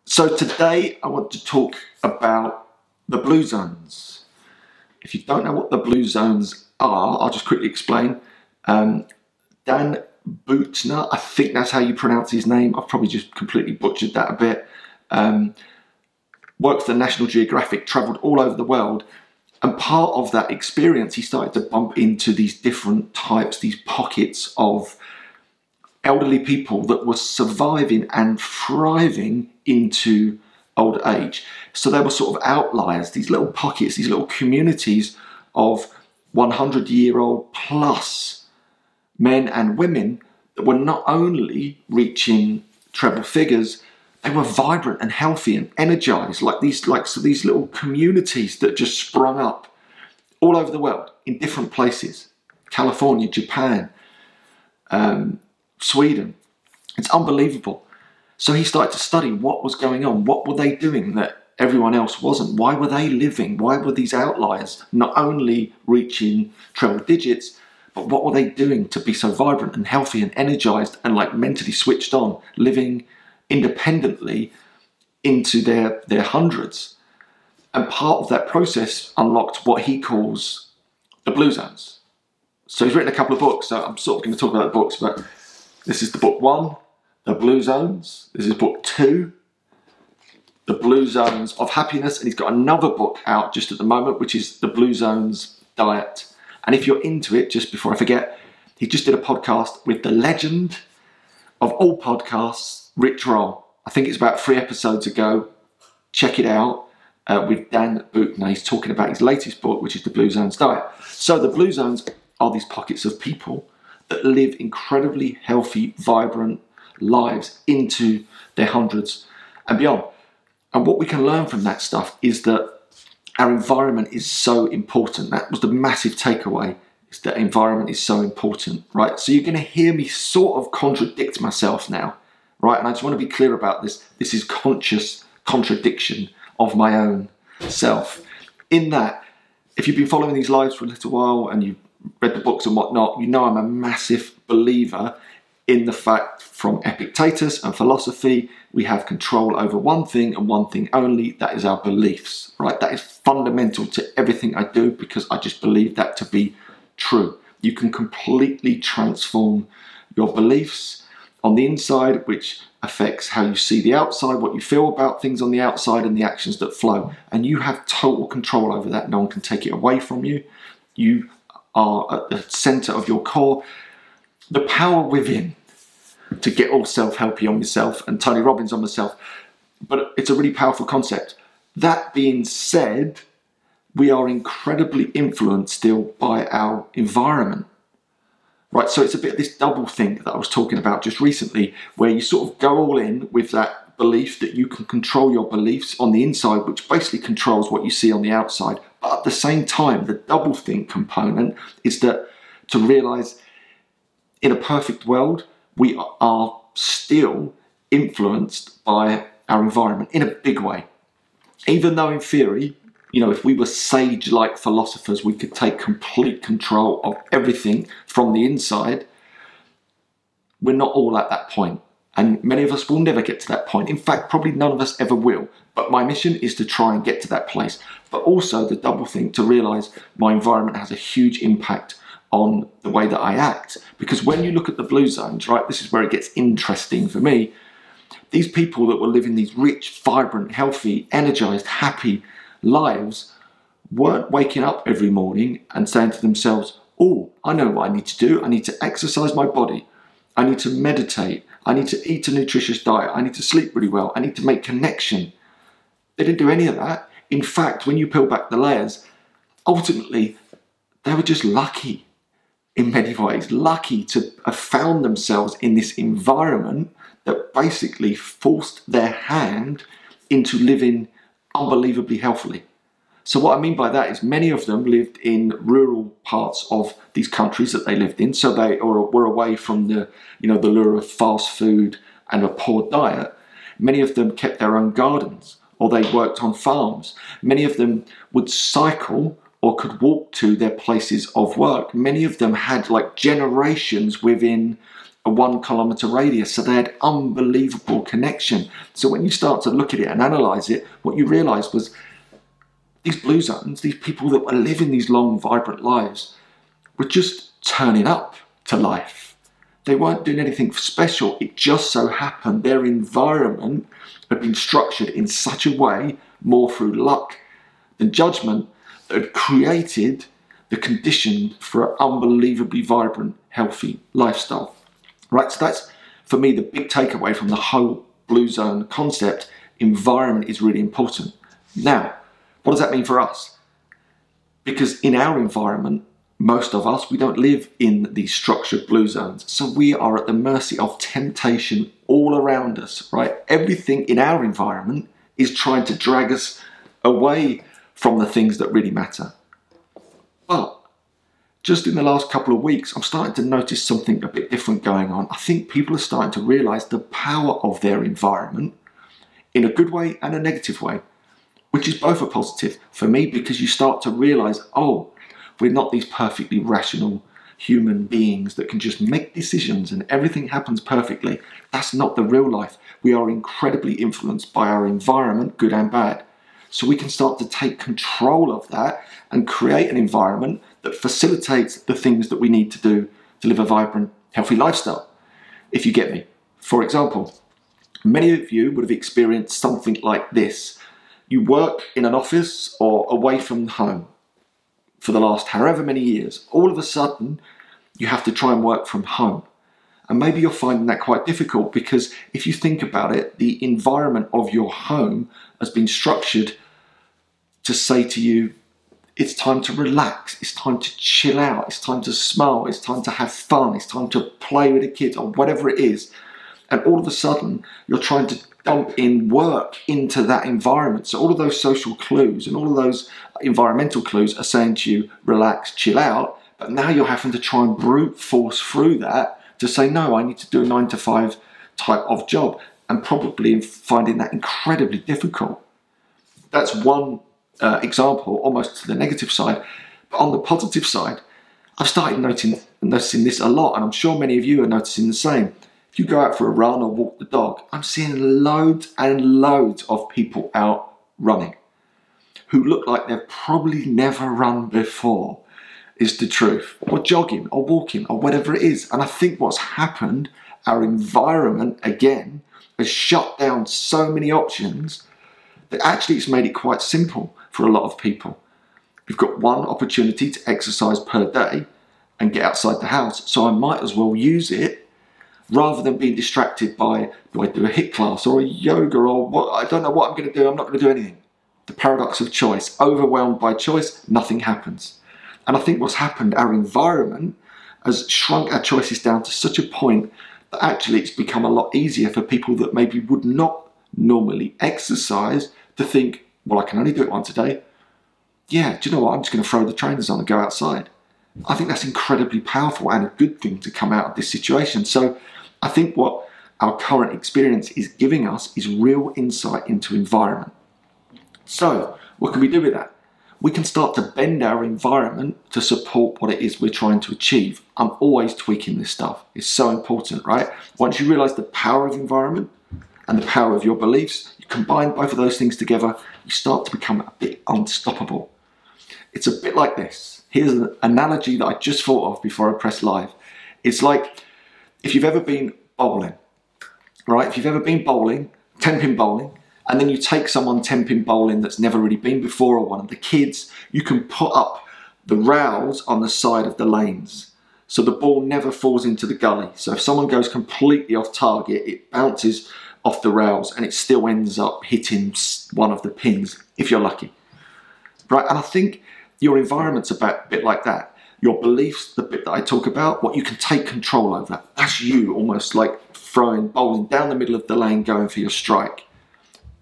So today I want to talk about the blue zones. If you don't know what the blue zones are, I'll just quickly explain. Dan Buettner, I think that's how you pronounce his name. I've probably just completely butchered that a bit. Worked for National Geographic, travelled all over the world. And part of that experience, he started to bump into these different types, these pockets of elderly people that were surviving and thriving into old age. So they were sort of outliers, these little pockets, these little communities of 100-year-old plus men and women that were not only reaching treble figures, they were vibrant and healthy and energized, like these little communities that just sprung up all over the world in different places. California, Japan, Sweden. It's unbelievable. So he started to study what was going on. What were they doing that everyone else wasn't? Why were they living? Why were these outliers not only reaching treble digits, but what were they doing to be so vibrant and healthy and energized and like mentally switched on, living independently into their hundreds? And part of that process unlocked what he calls the blue zones. So he's written a couple of books. So I'm sort of going to talk about the books, but this is the book 1, The Blue Zones. This is book 2, The Blue Zones of Happiness. And he's got another book out just at the moment, which is The Blue Zones Diet. And if you're into it, just before I forget, he just did a podcast with the legend of all podcasts, Rich Roll. I think it's about 3 episodes ago. Check it out with Dan Buettner. He's talking about his latest book, which is The Blue Zones Diet. So the blue zones are these pockets of people that live incredibly healthy, vibrant lives into their hundreds and beyond. And what we can learn from that stuff is that our environment is so important. That was the massive takeaway, is that environment is so important, right? So you're going to hear me sort of contradict myself now, right? And I just want to be clear about this. This is conscious contradiction of my own self. In that, if you've been following these lives for a little while and you've read the books and whatnot, you know I'm a massive believer in the fact from Epictetus and philosophy, we have control over one thing and one thing only, that is our beliefs, right? That is fundamental to everything I do because I just believe that to be true. You can completely transform your beliefs on the inside, which affects how you see the outside, what you feel about things on the outside and the actions that flow. And you have total control over that. No one can take it away from you. You are at the center of your core. The power within to get all self-helpy on myself and Tony Robbins on myself. But it's a really powerful concept. That being said, we are incredibly influenced still by our environment. Right, so it's a bit of this double think that I was talking about just recently, where you sort of go all in with that belief that you can control your beliefs on the inside, which basically controls what you see on the outside. But at the same time, the double think component is that to realize in a perfect world, we are still influenced by our environment in a big way. Even though in theory, you know, if we were sage-like philosophers, we could take complete control of everything from the inside. We're not all at that point. And many of us will never get to that point. In fact, probably none of us ever will. But my mission is to try and get to that place. But also the double think to realize my environment has a huge impact on the way that I act. Because when you look at the blue zones, right, this is where it gets interesting for me. These people that were living these rich, vibrant, healthy, energized, happy lives weren't waking up every morning and saying to themselves, oh, I know what I need to do. I need to exercise my body. I need to meditate. I need to eat a nutritious diet. I need to sleep really well. I need to make connection. They didn't do any of that. In fact, when you peel back the layers, ultimately, they were just lucky in many ways, lucky to have found themselves in this environment that basically forced their hand into living unbelievably healthily. So what I mean by that is many of them lived in rural parts of these countries that they lived in, so they were away from the lure of fast food and a poor diet. Many of them kept their own gardens, or they worked on farms. Many of them would cycle or could walk to their places of work. Many of them had like generations within a 1 kilometre radius, so they had unbelievable connection. So when you start to look at it and analyse it, what you realise was these blue zones, these people that were living these long, vibrant lives, were just turning up to life. They weren't doing anything special. It just so happened their environment had been structured in such a way, more through luck than judgment, that had created the condition for an unbelievably vibrant, healthy lifestyle. Right, so that's, for me, the big takeaway from the whole blue zone concept. Environment is really important. Now, what does that mean for us? Because in our environment, most of us, we don't live in these structured blue zones. So we are at the mercy of temptation all around us, right? Everything in our environment is trying to drag us away from the things that really matter. But just in the last couple of weeks, I'm starting to notice something a bit different going on. I think people are starting to realise the power of their environment in a good way and a negative way, which is both a positive for me, because you start to realise, oh, we're not these perfectly rational human beings that can just make decisions and everything happens perfectly. That's not the real life. We are incredibly influenced by our environment, good and bad. So we can start to take control of that and create an environment that facilitates the things that we need to do to live a vibrant, healthy lifestyle, if you get me. For example, many of you would have experienced something like this. You work in an office or away from home for the last however many years. All of a sudden, you have to try and work from home. And maybe you're finding that quite difficult, because if you think about it, the environment of your home has been structured to say to you, it's time to relax, it's time to chill out, it's time to smile, it's time to have fun, it's time to play with the kids, or whatever it is. And all of a sudden, you're trying to dump in work into that environment. So all of those social clues and all of those environmental clues are saying to you, relax, chill out. But now you're having to try and brute force through that to say, no, I need to do a 9 to 5 type of job, and probably finding that incredibly difficult. That's one example, almost to the negative side. But on the positive side, I've started noticing this a lot, and I'm sure many of you are noticing the same. If you go out for a run or walk the dog, I'm seeing loads and loads of people out running who look like they've probably never run before, is the truth, or jogging or walking or whatever it is. And I think what's happened, our environment again has shut down so many options that actually it's made it quite simple for a lot of people. You've got one opportunity to exercise per day and get outside the house, so I might as well use it rather than being distracted by, do I do a HIIT class or a yoga or what? I don't know what I'm going to do, I'm not going to do anything. The paradox of choice. Overwhelmed by choice, nothing happens. And I think what's happened, our environment has shrunk our choices down to such a point that actually it's become a lot easier for people that maybe would not normally exercise to think, well, I can only do it once a day. Yeah, do you know what? I'm just going to throw the trainers on and go outside. I think that's incredibly powerful and a good thing to come out of this situation. So I think what our current experience is giving us is real insight into environment. So what can we do with that? We can start to bend our environment to support what it is we're trying to achieve. I'm always tweaking this stuff. It's so important, right? Once you realize the power of environment and the power of your beliefs, you combine both of those things together, you start to become a bit unstoppable. It's a bit like this. Here's an analogy that I just thought of before I press live. It's like if you've ever been bowling, right? If you've ever been bowling, 10-pin bowling, and then you take someone 10-pin bowling that's never really been before, or one of the kids, you can put up the rails on the side of the lanes, so the ball never falls into the gully. So if someone goes completely off target, it bounces off the rails and it still ends up hitting one of the pins, if you're lucky. Right? And I think your environment's a bit like that. Your beliefs, the bit that I talk about, what you can take control over, that's you almost like bowling down the middle of the lane, going for your strike.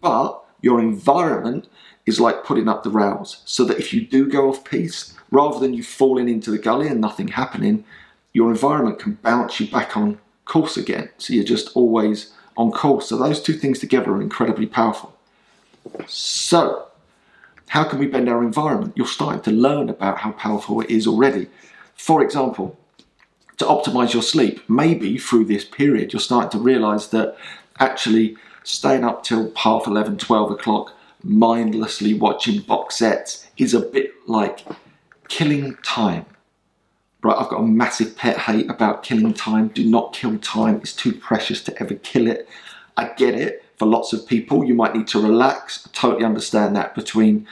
But your environment is like putting up the rails, so that if you do go off piece, rather than you falling into the gully and nothing happening, your environment can bounce you back on course again. So you're just always on course. So those two things together are incredibly powerful. So how can we bend our environment? You're starting to learn about how powerful it is already. For example, to optimize your sleep. Maybe through this period, you're starting to realize that actually staying up till 11:30, 12 o'clock, mindlessly watching box sets is a bit like killing time. Right, I've got a massive pet hate about killing time. Do not kill time. It's too precious to ever kill it. I get it. For lots of people, you might need to relax. I totally understand that. Between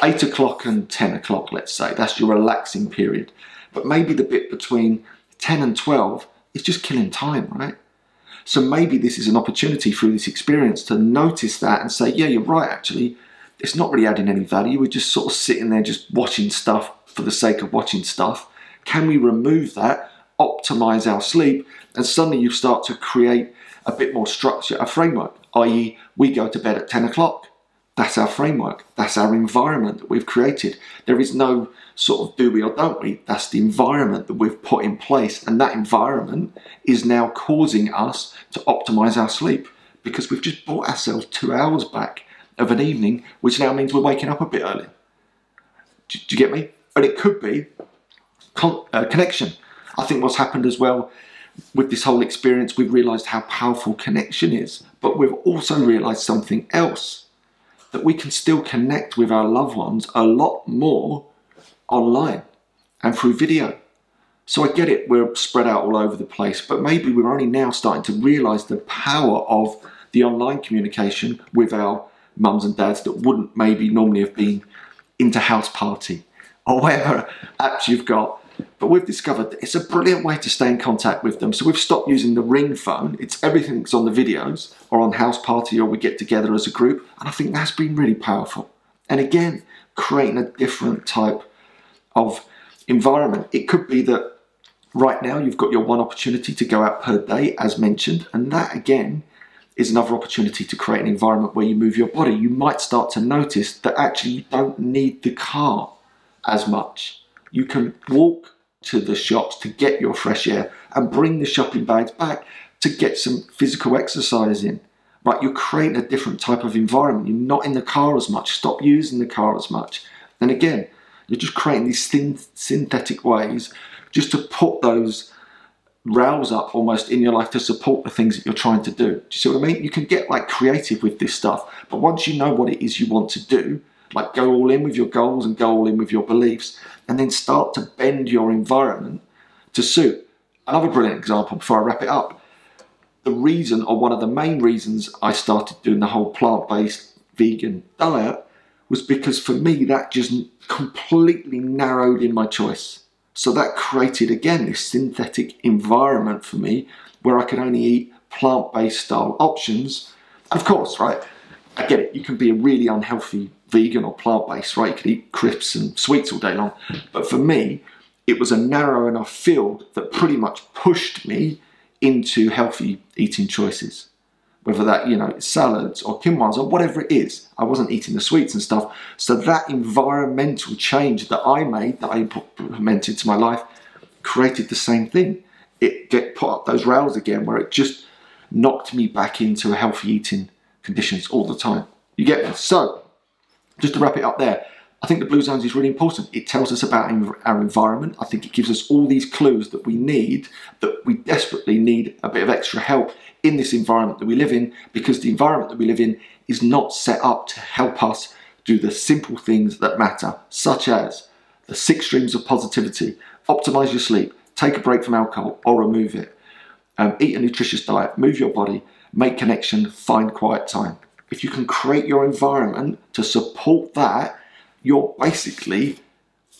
8 o'clock and 10 o'clock, let's say, that's your relaxing period. But maybe the bit between 10 and 12 is just killing time, right? So maybe this is an opportunity through this experience to notice that and say, yeah, you're right, actually. It's not really adding any value. We're just sort of sitting there just watching stuff for the sake of watching stuff. Can we remove that, optimize our sleep, and suddenly you start to create a bit more structure, a framework, i.e. we go to bed at 10 o'clock. That's our framework. That's our environment that we've created. There is no sort of do we or don't we. That's the environment that we've put in place, and that environment is now causing us to optimize our sleep because we've just bought ourselves 2 hours back of an evening, which now means we're waking up a bit early. Do you get me? And it could be connection. I think what's happened as well with this whole experience, we've realized how powerful connection is, but we've also realized something else, that we can still connect with our loved ones a lot more online and through video. So I get it, we're spread out all over the place, but maybe we're only now starting to realize the power of the online communication with our mums and dads that wouldn't maybe normally have been into house party or whatever apps you've got. But we've discovered that it's a brilliant way to stay in contact with them. So we've stopped using the ring phone. It's everything that's on the videos or on house party or we get together as a group. And I think that's been really powerful. And again, creating a different type of environment. It could be that right now you've got your one opportunity to go out per day, as mentioned. And that again is another opportunity to create an environment where you move your body. You might start to notice that actually you don't need the car as much. You can walk to the shops to get your fresh air and bring the shopping bags back to get some physical exercise in. Right, you're creating a different type of environment. You're not in the car as much. Stop using the car as much. And again, you're just creating these synthetic ways just to put those rails up almost in your life to support the things that you're trying to do. Do you see what I mean? You can get like creative with this stuff, but once you know what it is you want to do, like go all in with your goals and go all in with your beliefs, and then start to bend your environment to suit. Another brilliant example before I wrap it up. The reason, or one of the main reasons I started doing the whole plant-based vegan diet was because for me that just completely narrowed in my choice. So that created again this synthetic environment for me where I could only eat plant-based style options. And of course, right, I get it, you can be a really unhealthy vegan or plant-based, right? You could eat crisps and sweets all day long. But for me, it was a narrow enough field that pretty much pushed me into healthy eating choices. Whether that, you know, it's salads or quinoas or whatever it is. I wasn't eating the sweets and stuff. So that environmental change that I made, that I implemented to my life, created the same thing. It put up those rails again where it just knocked me back into a healthy eating conditions all the time. You get me? So, just to wrap it up there, I think the Blue Zones is really important. It tells us about our environment. I think it gives us all these clues that we need, that we desperately need a bit of extra help in this environment that we live in, because the environment that we live in is not set up to help us do the simple things that matter, such as the 6 streams of positivity, optimize your sleep, take a break from alcohol or remove it, eat a nutritious diet, move your body, make connection, find quiet time. If you can create your environment to support that, you're basically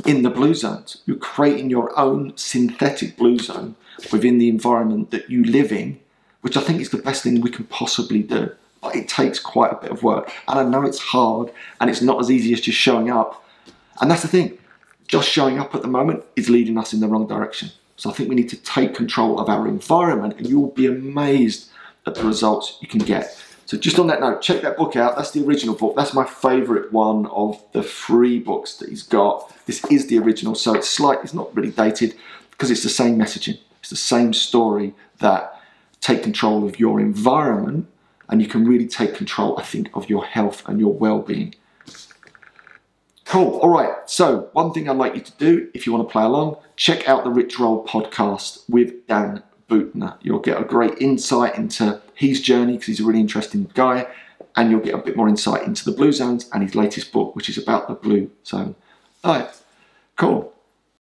in the blue zones. You're creating your own synthetic blue zone within the environment that you live in, which I think is the best thing we can possibly do. But it takes quite a bit of work. And I know it's hard and it's not as easy as just showing up. And that's the thing. Just showing up at the moment is leading us in the wrong direction. So I think we need to take control of our environment, and you'll be amazed at the results you can get. So just on that note, check that book out. That's the original book. That's my favourite one of the 3 books that he's got. This is the original, so it's not really dated, because it's the same messaging. It's the same story, that take control of your environment, and you can really take control, I think, of your health and your well-being. Cool. All right. So one thing I'd like you to do, if you want to play along, check out the Rich Roll podcast with Dan Buettner. You'll get a great insight into his journey because he's a really interesting guy, and you'll get a bit more insight into the blue zones and his latest book, which is about the blue zone. All right. Cool.